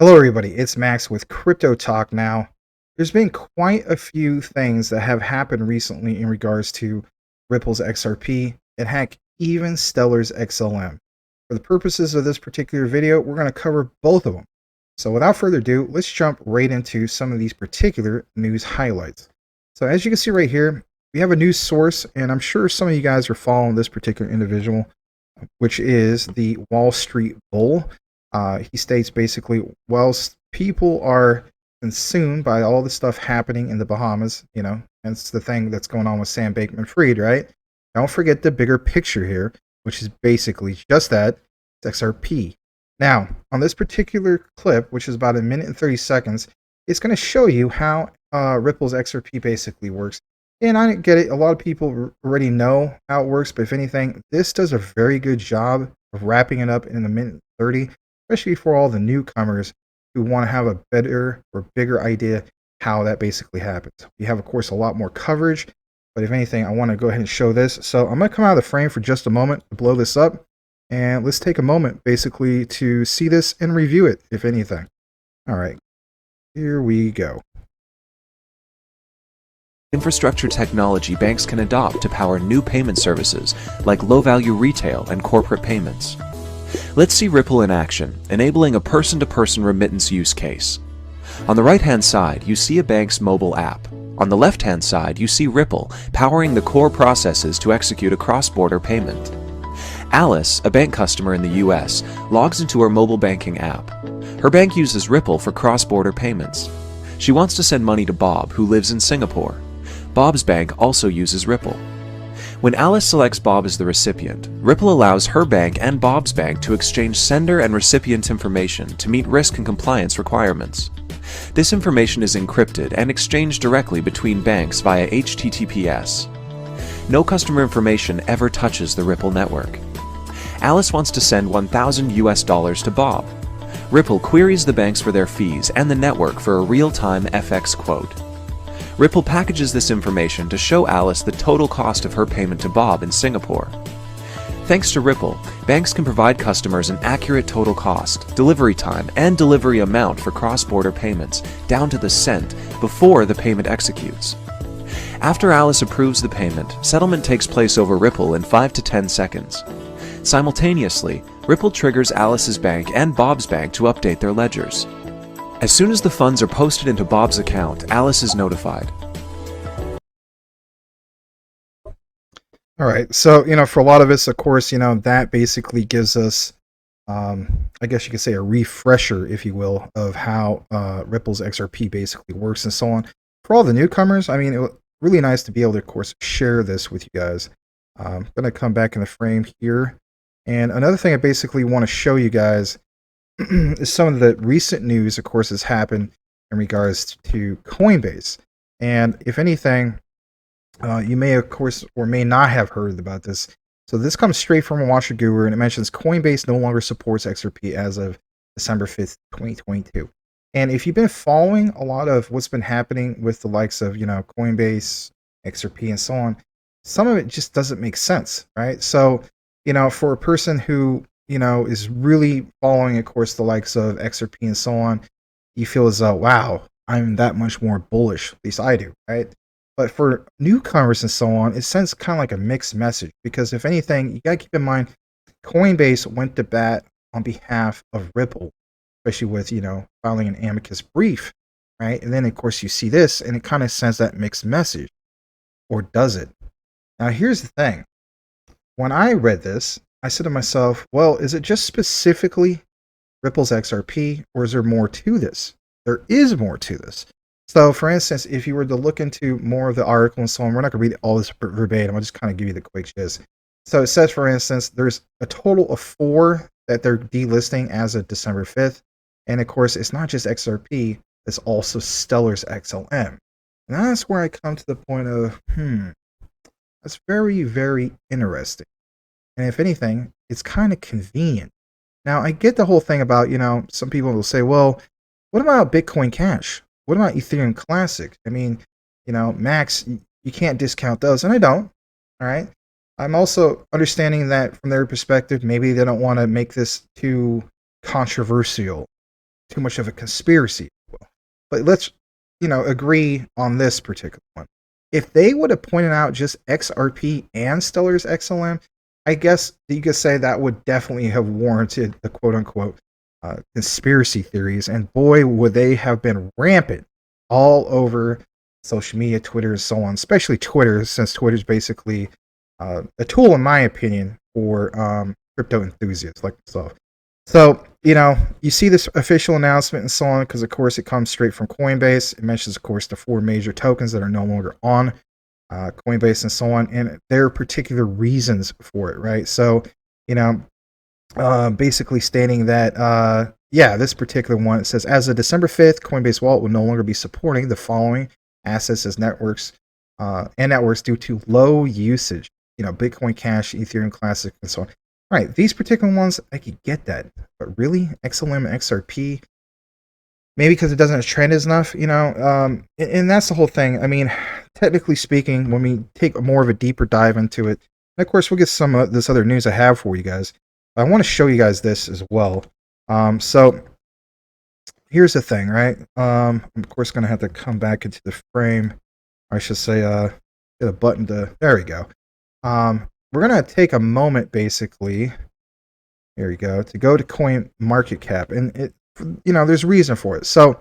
Hello, everybody. It's Max with Crypto Talk. Now, there's been quite a few things that have happened recently in regards to Ripple's XRP and heck, even Stellar's XLM. For the purposes of this particular video, we're going to cover both of them. So, without further ado, let's jump right into some of these particular news highlights. So, as you can see right here, we have a news source, and I'm sure some of you guys are following this particular individual, which is the Wall Street Bull. He states basically, whilst people are consumed by all the stuff happening in the Bahamas, that's the thing that's going on with Sam Bankman-Fried, right? Don't forget the bigger picture here, which is basically just that, it's XRP. Now, on this particular clip, which is about 1 minute and 30 seconds, it's going to show you how Ripple's XRP basically works. And I get it, a lot of people already know how it works, but if anything, this does a very good job of wrapping it up in 1 minute and 30, especially for all the newcomers who want to have a better or bigger idea how that basically happens. We have, of course, a lot more coverage, but if anything, I want to go ahead and show this. So I'm going to come out of the frame for just a moment to blow this up, and let's take a moment basically to see this and review it, if anything. All right, here we go. Infrastructure technology banks can adopt to power new payment services like low-value retail and corporate payments. Let's see Ripple in action, enabling a person-to-person remittance use case. On the right-hand side, you see a bank's mobile app. On the left-hand side, you see Ripple powering the core processes to execute a cross-border payment. Alice, a bank customer in the US, logs into her mobile banking app. Her bank uses Ripple for cross-border payments. She wants to send money to Bob, who lives in Singapore. Bob's bank also uses Ripple. When Alice selects Bob as the recipient, Ripple allows her bank and Bob's bank to exchange sender and recipient information to meet risk and compliance requirements. This information is encrypted and exchanged directly between banks via HTTPS. No customer information ever touches the Ripple network. Alice wants to send $1,000 to Bob. Ripple queries the banks for their fees and the network for a real-time FX quote. Ripple packages this information to show Alice the total cost of her payment to Bob in Singapore. Thanks to Ripple, banks can provide customers an accurate total cost, delivery time, and delivery amount for cross-border payments, down to the cent, before the payment executes. After Alice approves the payment, settlement takes place over Ripple in 5 to 10 seconds. Simultaneously, Ripple triggers Alice's bank and Bob's bank to update their ledgers. As soon as the funds are posted into Bob's account, Alice is notified. All right, so, for a lot of us, of course, that basically gives us, I guess you could say a refresher, if you will, of how Ripple's XRP basically works and so on. For all the newcomers, it was really nice to be able to, of course, share this with you guys. I'm going to come back in the frame here. And another thing I basically want to show you guys is some of the recent news, of course, has happened in regards to Coinbase. And if anything, you may, of course, or may not have heard about this. So this comes straight from a Watcher Guru, and it mentions Coinbase no longer supports XRP as of December 5th, 2022. And if you've been following a lot of what's been happening with the likes of, Coinbase, XRP, and so on, some of it just doesn't make sense, right? So, for a person who is really following, of course, the likes of XRP and so on, you feel as though, wow, I'm that much more bullish. At least I do, right? But for newcomers and so on, it sends kind of like a mixed message. Because if anything, you got to keep in mind, Coinbase went to bat on behalf of Ripple, especially with, filing an amicus brief, right? And then, of course, you see this, and it kind of sends that mixed message. Or does it? Now, here's the thing. When I read this, I said to myself, well, is it just specifically Ripple's XRP, or is there more to this? There is more to this. So, for instance, if you were to look into more of the article and so on, we're not going to read all this verbatim. I'll just kind of give you the quick gist. So it says, for instance, there's a total of 4 that they're delisting as of December 5th. And, of course, it's not just XRP. It's also Stellar's XLM. And that's where I come to the point of, that's very, very interesting. And if anything, it's kind of convenient. Now, I get the whole thing about, some people will say, well, what about Bitcoin Cash? What about Ethereum Classic? Max, you can't discount those. And I don't. All right. I'm also understanding that from their perspective, maybe they don't want to make this too controversial, too much of a conspiracy. But let's, agree on this particular one. If they would have pointed out just XRP and Stellar's XLM, I guess you could say that would definitely have warranted the quote unquote conspiracy theories. And boy, would they have been rampant all over social media, Twitter, and so on, especially Twitter, since Twitter is basically a tool, in my opinion, for crypto enthusiasts like myself. So, you see this official announcement and so on, because, of course, it comes straight from Coinbase. It mentions, of course, the 4 major tokens that are no longer on Coinbase and so on, and their particular reasons for it, right? So, basically stating that, this particular one, it says, as of December 5th, Coinbase Wallet will no longer be supporting the following assets as networks due to low usage, Bitcoin Cash, Ethereum Classic, and so on. Right, these particular ones, I could get that, but really, XLM, XRP, maybe because it doesn't trend as enough, and that's the whole thing. I mean, technically speaking, when we take more of a deeper dive into it, and of course, we'll get some of this other news I have for you guys. I want to show you guys this as well. So here's the thing, right? I'm of course going to have to come back into the frame. Or I should say, get a button to. There we go. We're going to take a moment, basically, here we go, to go to Coin Market Cap. And, there's a reason for it. So,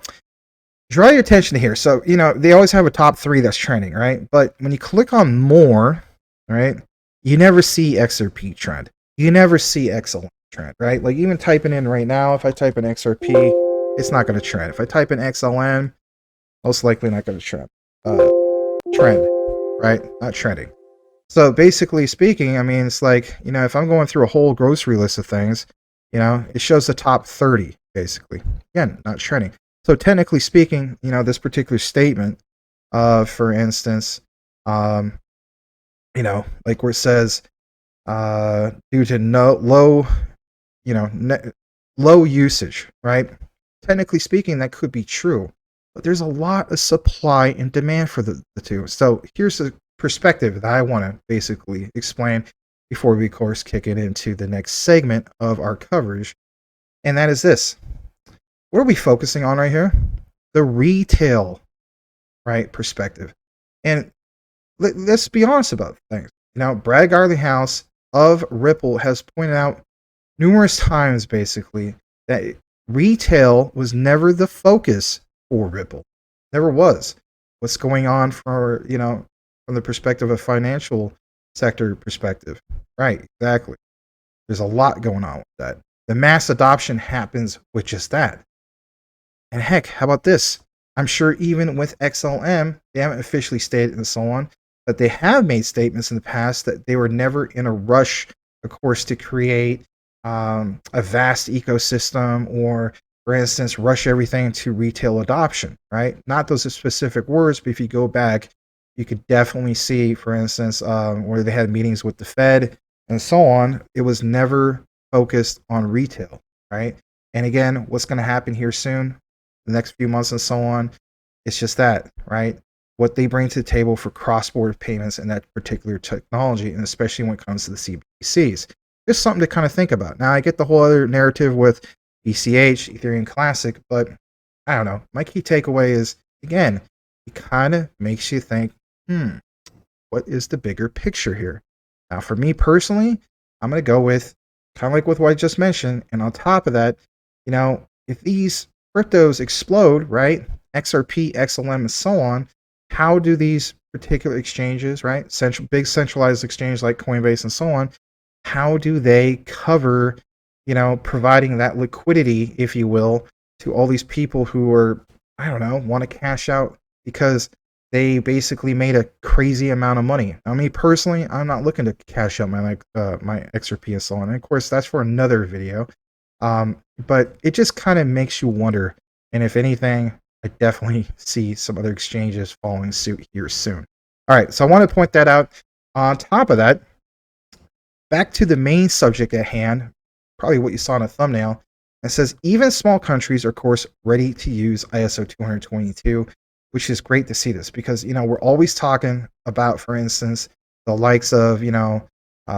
draw your attention to here. So, they always have a top 3 that's trending, right? But when you click on more, right, you never see XRP trend. You never see XLM trend, right? Like, even typing in right now, if I type in XRP, it's not going to trend. If I type in XLM, most likely not going to trend. Trend, right? Not trending. So basically speaking, I mean, it's like, if I'm going through a whole grocery list of things, it shows the top 30, basically. Again, not trending. So technically speaking, this particular statement, for instance, like where it says, due to low usage, right? Technically speaking, that could be true. But there's a lot of supply and demand for the two. So here's the perspective that I want to basically explain before we, of course, kick it into the next segment of our coverage. And that is this. What are we focusing on right here? The retail, right, perspective. And let's be honest about things. Brad Garlinghouse of Ripple has pointed out numerous times, basically, that retail was never the focus for Ripple. Never was. What's going on for, from the perspective of financial sector perspective. Right, exactly. There's a lot going on with that. The mass adoption happens with just that. And heck, how about this? I'm sure even with XLM, they haven't officially stated and so on, but they have made statements in the past that they were never in a rush, of course, to create a vast ecosystem or, for instance, rush everything to retail adoption, right? Not those specific words, but if you go back, you could definitely see, for instance, where they had meetings with the Fed and so on. It was never focused on retail, right? And again, what's going to happen here soon, the next few months and so on, it's just that, right? What they bring to the table for cross-border payments and that particular technology, and especially when it comes to the CBDCs. Just something to kind of think about. Now, I get the whole other narrative with ECH, Ethereum Classic, but I don't know. My key takeaway is, again, it kind of makes you think, what is the bigger picture here? Now, for me personally, I'm going to go with kind of like with what I just mentioned. And on top of that, if these cryptos explode, right? XRP, XLM, and so on, how do these particular exchanges, right? Big centralized exchanges like Coinbase and so on, how do they cover, providing that liquidity, if you will, to all these people who are, I don't know, want to cash out because they basically made a crazy amount of money. Now, me personally, I'm not looking to cash out my XRP and so on. And of course, that's for another video. But it just kind of makes you wonder. And if anything, I definitely see some other exchanges following suit here soon. All right, so I want to point that out. On top of that, back to the main subject at hand, probably what you saw in a thumbnail. It says, even small countries are, of course, ready to use ISO20022, which is great to see this because, we're always talking about, for instance, the likes of, the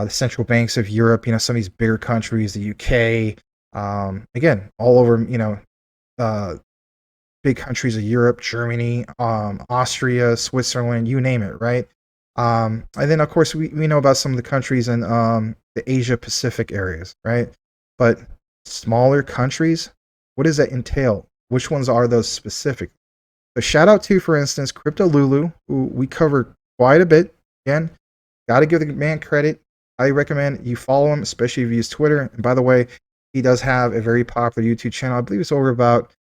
central banks of Europe, some of these bigger countries, the UK, again, all over, big countries of Europe, Germany, Austria, Switzerland, you name it, right? And then of course we know about some of the countries in the Asia Pacific areas, right? But smaller countries, what does that entail? Which ones are those specific? So shout out to, for instance, Crypto Lulu, who we cover quite a bit. Again, got to give the man credit. I recommend you follow him, especially if you use Twitter. And by the way, he does have a very popular YouTube channel. I believe it's over about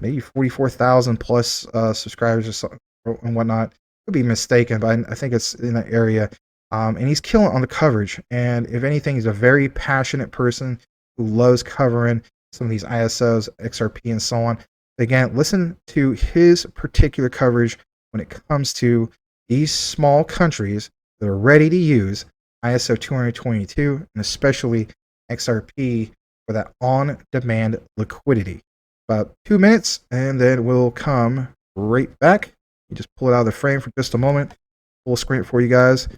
maybe 44,000 plus subscribers or so, and whatnot. Could be mistaken, but I think it's in that area. And he's killing on the coverage. And if anything, he's a very passionate person who loves covering some of these ISOs, XRP, and so on. Again, listen to his particular coverage when it comes to these small countries that are ready to use ISO20022 and especially XRP for that on-demand liquidity. About 2 minutes, and then we'll come right back. You just pull it out of the frame for just a moment. Full screen it for you guys,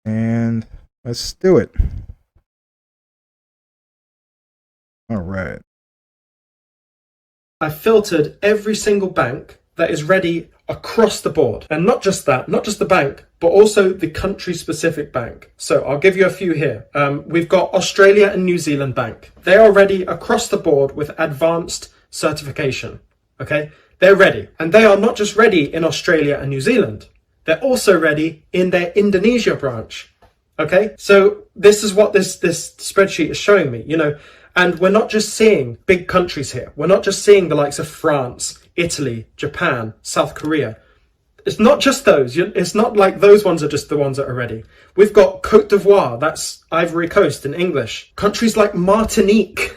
and let's do it. All right. I filtered every single bank that is ready across the board. And not just that, not just the bank, but also the country-specific bank. So I'll give you a few here. We've got Australia and New Zealand Bank. They are ready across the board with advanced certification. Okay? They're ready. And they are not just ready in Australia and New Zealand. They're also ready in their Indonesia branch. Okay? So this is what this spreadsheet is showing me, you know. And we're not just seeing big countries here. We're not just seeing the likes of France, Italy, Japan, South Korea. It's not just those. It's not like those ones are just the ones that are ready. We've got Côte d'Ivoire, that's Ivory Coast in English. Countries like Martinique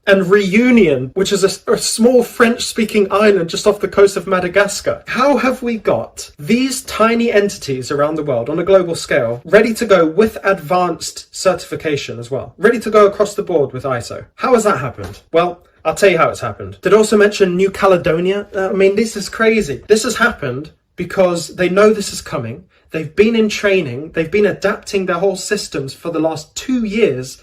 and Reunion, which is a small French-speaking island just off the coast of Madagascar. How have we got these tiny entities around the world on a global scale ready to go with advanced certification as well? Ready to go across the board with ISO? How has that happened? Well, I'll tell you how it's happened. Did I also mention New Caledonia? I mean, this is crazy. This has happened because they know this is coming. They've been in training. They've been adapting their whole systems for the last 2 years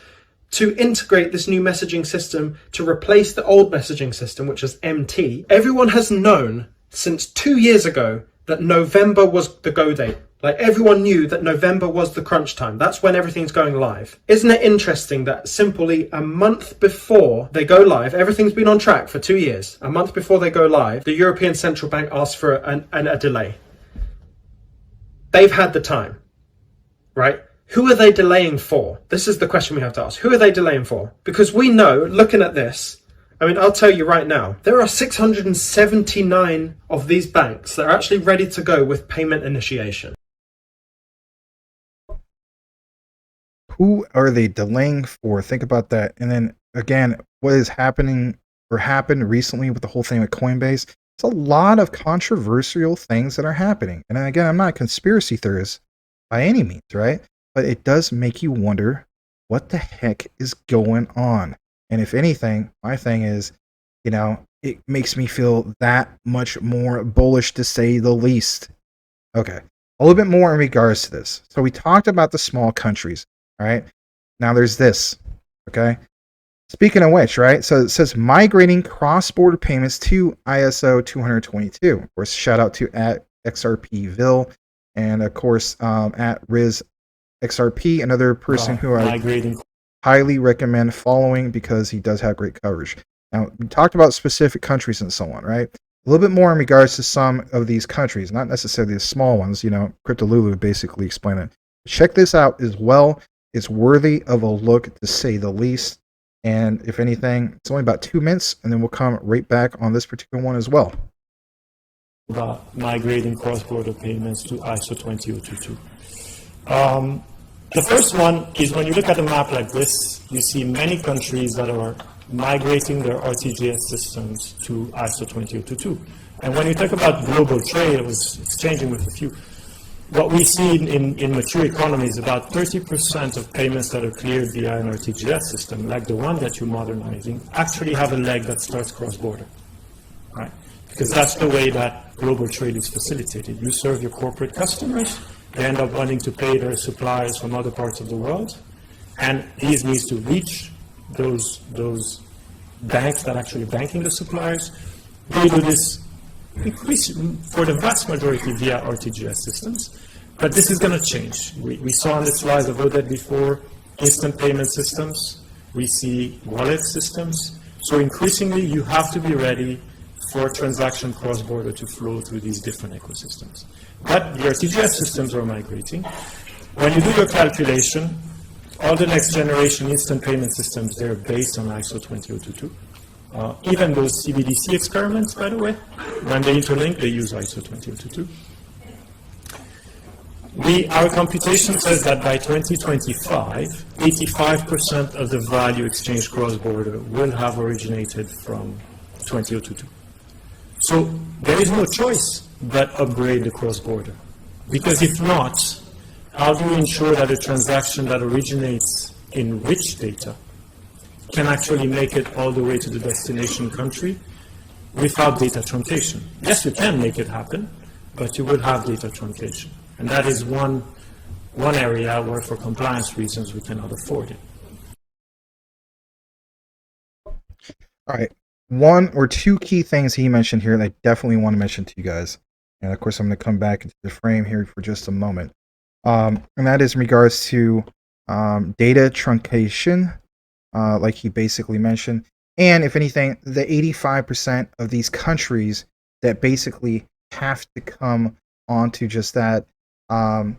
to integrate this new messaging system to replace the old messaging system, which is MT. Everyone has known since 2 years ago that November was the go date. Like, everyone knew that November was the crunch time. That's when everything's going live. Isn't it interesting that simply a month before they go live, everything's been on track for 2 years. A month before they go live, the European Central Bank asks for a delay. They've had the time, right? Who are they delaying for? This is the question we have to ask. Who are they delaying for? Because we know, looking at this, I mean, I'll tell you right now, there are 679 of these banks that are actually ready to go with payment initiation. Who are they delaying for? Think about that. And then again, what is happening or happened recently with the whole thing with Coinbase? It's a lot of controversial things that are happening. And again, I'm not a conspiracy theorist by any means, right? But it does make you wonder what the heck is going on. And if anything, my thing is, you know, it makes me feel that much more bullish, to say the least. Okay, a little bit more in regards to this. So we talked about the small countries, all right? Now there's this, okay? Speaking of which, right? So it says migrating cross-border payments to ISO 20022. Of course, shout out to at Xrp Xlm, and of course at Riz XRP, another person who I highly recommend following because he does have great coverage. Now, we talked about specific countries and so on, right? A little bit more in regards to some of these countries, not necessarily the small ones. You know, Crypto Lulu basically explained it. Check this out as well. It's worthy of a look, to say the least. And if anything, it's only about 2 minutes, and then we'll come right back on this particular one as well. About migrating cross-border payments to ISO 20022. The first one is, when you look at a map like this, you see many countries that are migrating their RTGS systems to ISO 20022. And when you talk about global trade, I was exchanging with a few. What we see in mature economies, about 30% of payments that are cleared via an RTGS system, like the one that you're modernizing, actually have a leg that starts cross-border, right? Because that's the way that global trade is facilitated. You serve your corporate customers, they end up wanting to pay their suppliers from other parts of the world, and these needs to reach those banks that actually banking the suppliers, they do this for the vast majority via RTGS systems. But this is going to change. We saw on the slides about that before, instant payment systems. We see wallet systems. So increasingly, you have to be ready for transaction cross-border to flow through these different ecosystems. But the RTGS systems are migrating. When you do your calculation, all the next generation instant payment systems, they're based on ISO20022. Even those CBDC experiments, by the way, when they interlink, they use ISO20022. Our computation says that by 2025, 85% of the value exchange cross-border will have originated from 2022. So there is no choice but upgrade the cross-border. Because if not, how do we ensure that a transaction that originates in rich data can actually make it all the way to the destination country without data truncation? Yes, you can make it happen, but you will have data truncation. And that is one area where, for compliance reasons, we cannot afford it. All right. One or two key things he mentioned here that I definitely want to mention to you guys. And of course, I'm going to come back into the frame here for just a moment. And that is in regards to data truncation, like he basically mentioned. And if anything, the 85% of these countries that basically have to come onto just that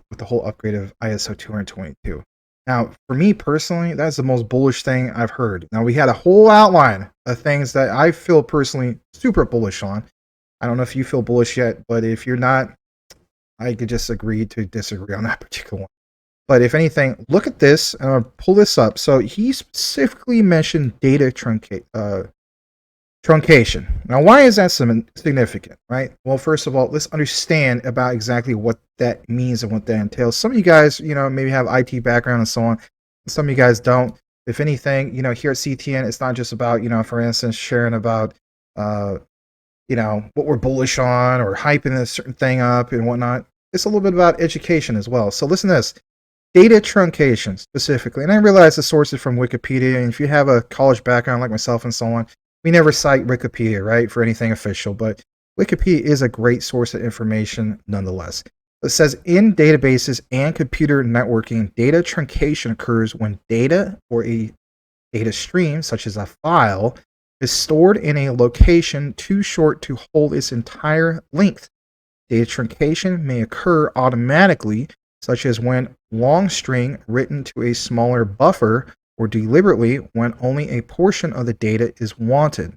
with the whole upgrade of ISO 20022. Now, for me personally, that's the most bullish thing I've heard. Now, we had a whole outline of things that I feel personally super bullish on. I don't know if you feel bullish yet, but if you're not, I could just agree to disagree on that particular one. But if anything, look at this. I'm going to pull this up. So he specifically mentioned data truncation. Now, why is that significant, right? Well, first of all, let's understand about exactly what that means and what that entails. Some of you guys, maybe have IT background and so on. Some of you guys don't. If anything, here at CTN, it's not just about, for instance, sharing about, what we're bullish on or hyping a certain thing up and whatnot. It's a little bit about education as well. So listen to this. Data truncation specifically. And I realize the source is from Wikipedia. And if you have a college background like myself and so on, we never cite Wikipedia, right, for anything official. But Wikipedia is a great source of information nonetheless. It says in databases and computer networking, data truncation occurs when data or a data stream, such as a file, is stored in a location too short to hold its entire length. Data truncation may occur automatically, such as when long string written to a smaller buffer, or deliberately when only a portion of the data is wanted.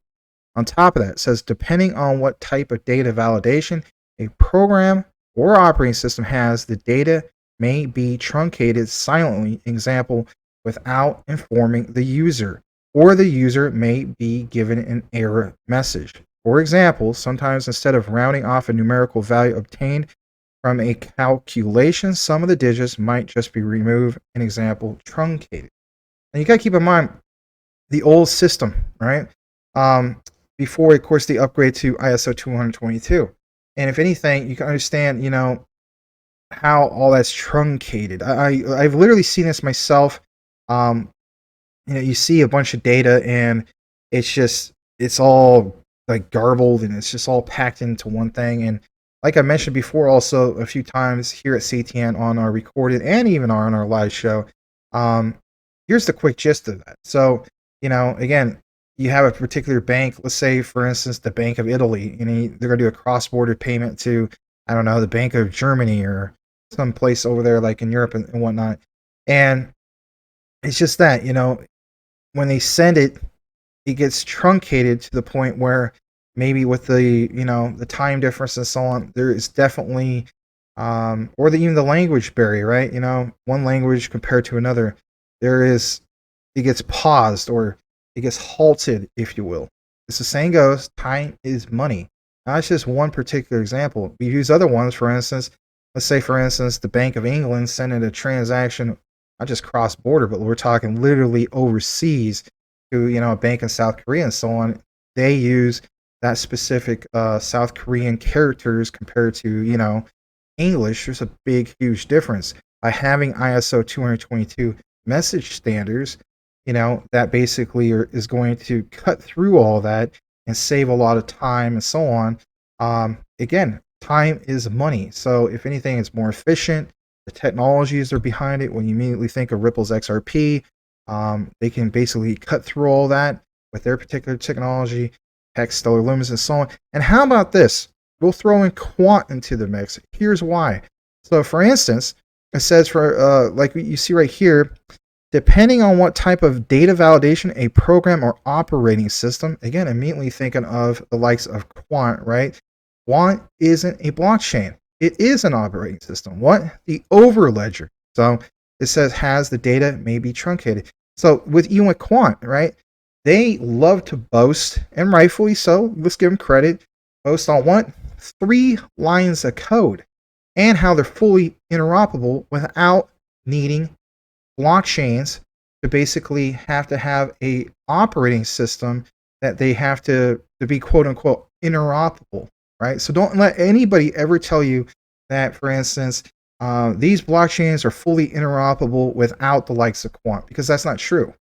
On top of that, it says depending on what type of data validation a program or operating system has, the data may be truncated silently, example, without informing the user, or the user may be given an error message. For example, sometimes instead of rounding off a numerical value obtained from a calculation, some of the digits might just be removed, an example, truncated. And you got to keep in mind the old system, right? Before, of course, the upgrade to ISO 20022. And if anything, you can understand, how all that's truncated. I've literally seen this myself. You see a bunch of data and it's all like garbled and it's just all packed into one thing. And like I mentioned before also a few times here at CTN on our recorded and even on our live show, here's the quick gist of that. So, again, you have a particular bank, let's say, for instance, the Bank of Italy, and they're going to do a cross-border payment to, I don't know, the Bank of Germany or some place over there like in Europe and whatnot. And it's just that, when they send it, it gets truncated to the point where maybe with the, the time difference and so on, there is definitely, even the language barrier, right? One language compared to another, it gets paused or it gets halted, if you will. As the saying goes, time is money. Now, that's just one particular example. We use other ones, for instance, let's say, for instance, the Bank of England sending a transaction, not just cross-border, but we're talking literally overseas to, a bank in South Korea and so on. They use that specific South Korean characters compared to, English. There's a big, huge difference. By having ISO 20022 message standards, that basically is going to cut through all that and save a lot of time and so on. Again, time is money. So if anything, it's more efficient. The technologies are behind it. When you immediately think of Ripple's XRP, they can basically cut through all that with their particular technology, hex, stellar limits, and so on. And how about this? We'll throw in quant into the mix. Here's why. So for instance, it says for like you see right here, depending on what type of data validation a program or operating system, again, immediately thinking of the likes of quant, right? Quant isn't a blockchain. It is an operating system. What? The overledger. So it says has the data may be truncated. So with quant, right? They love to boast, and rightfully so. Let's give them credit. Boast on what? 3 lines of code and how they're fully interoperable without needing blockchains to basically have to have a operating system that they have to be quote unquote interoperable, right? So don't let anybody ever tell you that, for instance, these blockchains are fully interoperable without the likes of quant, because that's not true.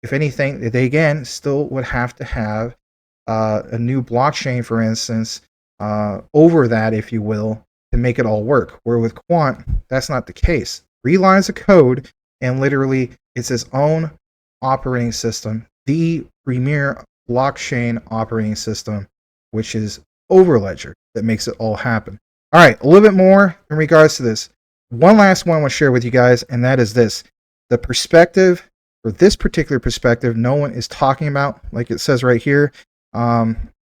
If anything, they again still would have to have a new blockchain, for instance, over that, if you will, to make it all work. Where with quant, that's not the case. 3 lines of code, and literally it's its own operating system, the premier blockchain operating system, which is Overledger, that makes it all happen. All right, a little bit more in regards to this. One last one I want to share with you guys, and that is this. The perspective, or this particular perspective, no one is talking about, like it says right here.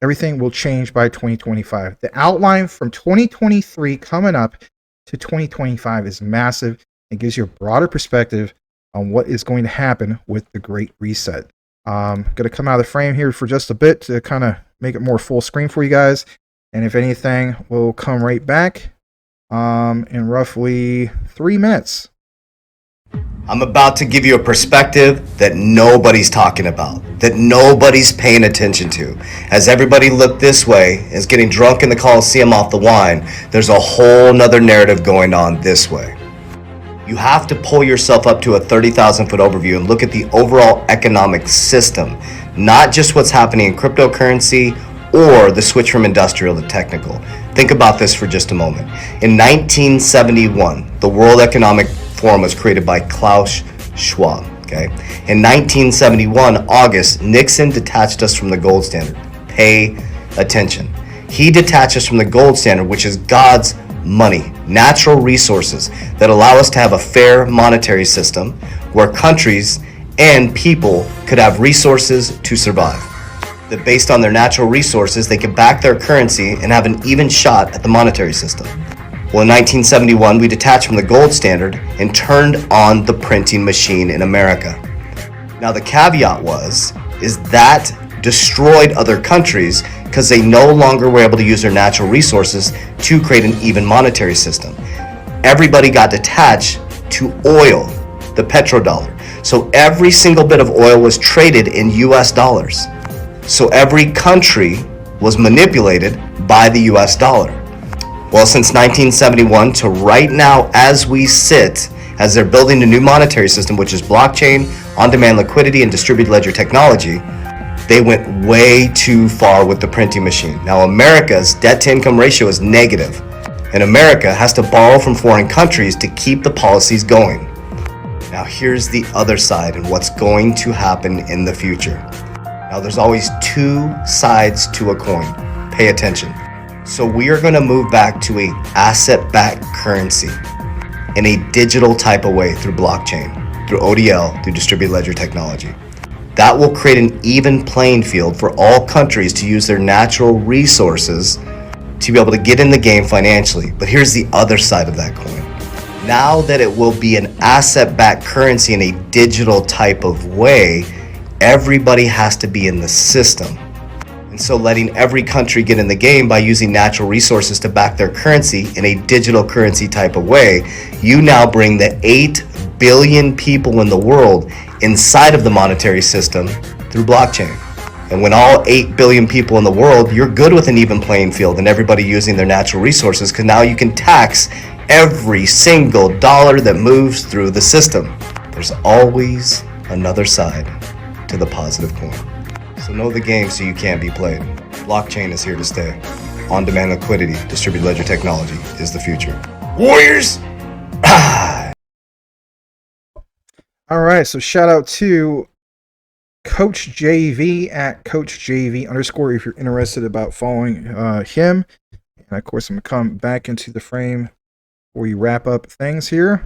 Everything will change by 2025. The outline from 2023 coming up to 2025 is massive. It gives you a broader perspective on what is going to happen with the Great Reset. Going to come out of the frame here for just a bit to kind of make it more full screen for you guys. And if anything, we'll come right back in roughly 3 minutes. I'm about to give you a perspective that nobody's talking about, that nobody's paying attention to. As everybody looked this way, is getting drunk in the Coliseum off the wine, there's a whole nother narrative going on this way. You have to pull yourself up to a 30,000 foot overview and look at the overall economic system, not just what's happening in cryptocurrency or the switch from industrial to technical. Think about this for just a moment. In 1971, the World Economic Forum was created by Klaus Schwab. Okay? In 1971, August, Nixon detached us from the gold standard. Pay attention. He detached us from the gold standard, which is God's money, natural resources that allow us to have a fair monetary system where countries and people could have resources to survive. That based on their natural resources, they could back their currency and have an even shot at the monetary system. Well, in 1971, we detached from the gold standard and turned on the printing machine in America. Now, the caveat is that destroyed other countries because they no longer were able to use their natural resources to create an even monetary system. Everybody got detached to oil, the petrodollar. So every single bit of oil was traded in US dollars. So every country was manipulated by the US dollar. Well, since 1971 to right now, as we sit, as they're building a new monetary system, which is blockchain, on-demand liquidity, and distributed ledger technology, they went way too far with the printing machine. Now, America's debt-to-income ratio is negative, and America has to borrow from foreign countries to keep the policies going. Now, here's the other side and what's going to happen in the future. Now, there's always 2 sides to a coin. Pay attention. So we are going to move back to a asset-backed currency in a digital type of way through blockchain, through ODL, through distributed ledger technology. That will create an even playing field for all countries to use their natural resources to be able to get in the game financially. But here's the other side of that coin. Now that it will be an asset-backed currency in a digital type of way, everybody has to be in the system. And so letting every country get in the game by using natural resources to back their currency in a digital currency type of way, you now bring the 8 billion people in the world inside of the monetary system through blockchain. And when all 8 billion people in the world, you're good with an even playing field and everybody using their natural resources, because now you can tax every single dollar that moves through the system. There's always another side to the positive coin. So know the game so you can't be played. Blockchain is here to stay. On-demand liquidity, distributed ledger technology is the future. Warriors! All right, so shout out to Coach JV at Coach JV _ if you're interested about following him. And of course, I'm gonna come back into the frame before we wrap up things here.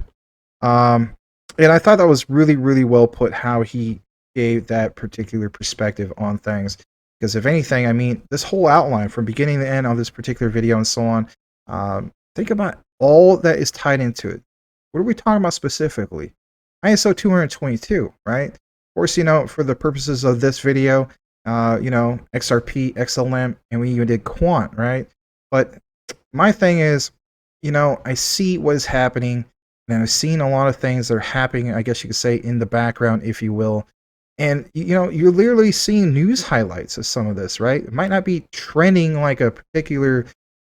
And I thought that was really, really well put how he gave that particular perspective on things. Because if anything, I mean, this whole outline from beginning to end of this particular video and so on, think about all that is tied into it. What are we talking about specifically? ISO20022, right? Of course, you know, for the purposes of this video, you know, Xrp, XLM, and we even did Quant, right? But my thing is, you know, I see what is happening, and I've seen a lot of things that are happening, I guess you could say, in the background, if you will. And, you know, you're literally seeing news highlights of some of this, right? It might not be trending like a particular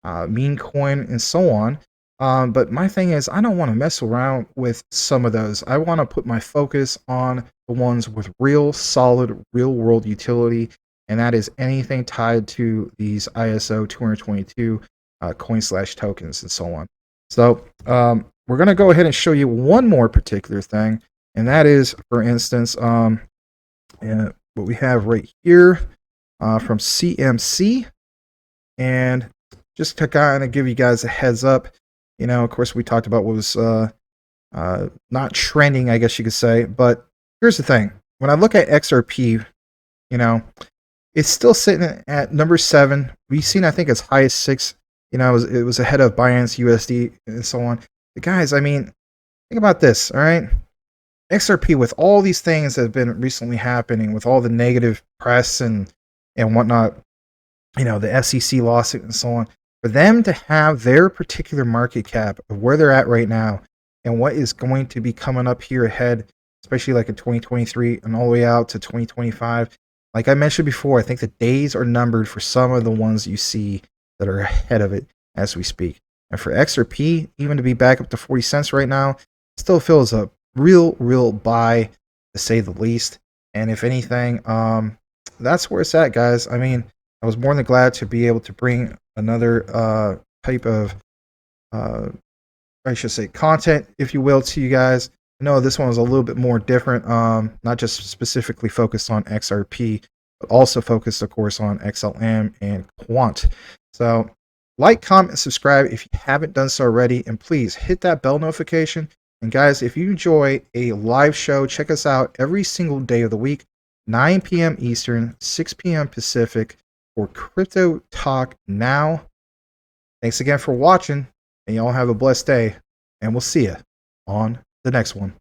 meme coin and so on. But my thing is, I don't want to mess around with some of those. I want to put my focus on the ones with real, solid, real-world utility, and that is anything tied to these ISO20022 coin/tokens and so on. So we're going to go ahead and show you one more particular thing, and that is, for instance, what we have right here from CMC. And just to kind of give you guys a heads up, you know, of course, we talked about what was not trending, I guess you could say. But here's the thing. When I look at XRP, you know, it's still sitting at number 7. We've seen, I think, as high as 6. You know, it was ahead of Binance USD and so on. But guys, I mean, think about this, all right? XRP, with all these things that have been recently happening, with all the negative press and whatnot, you know, the SEC lawsuit and so on, for them to have their particular market cap of where they're at right now and what is going to be coming up here ahead, especially like in 2023 and all the way out to 2025, like I mentioned before, I think the days are numbered for some of the ones you see that are ahead of it as we speak. And for XRP, even to be back up to 40 cents right now, still feels a real buy, to say the least. And if anything, that's where it's at, guys. I mean, I was more than glad to be able to bring another type of, I should say, content, if you will, to you guys. I know this one was a little bit more different, not just specifically focused on XRP, but also focused, of course, on XLM and Quant. So like, comment, subscribe if you haven't done so already, and please hit that bell notification. And guys, if you enjoy a live show, check us out every single day of the week, 9 p.m. Eastern, 6 p.m. Pacific, for Crypto Talk Now. Thanks again for watching, and y'all have a blessed day, and we'll see you on the next one.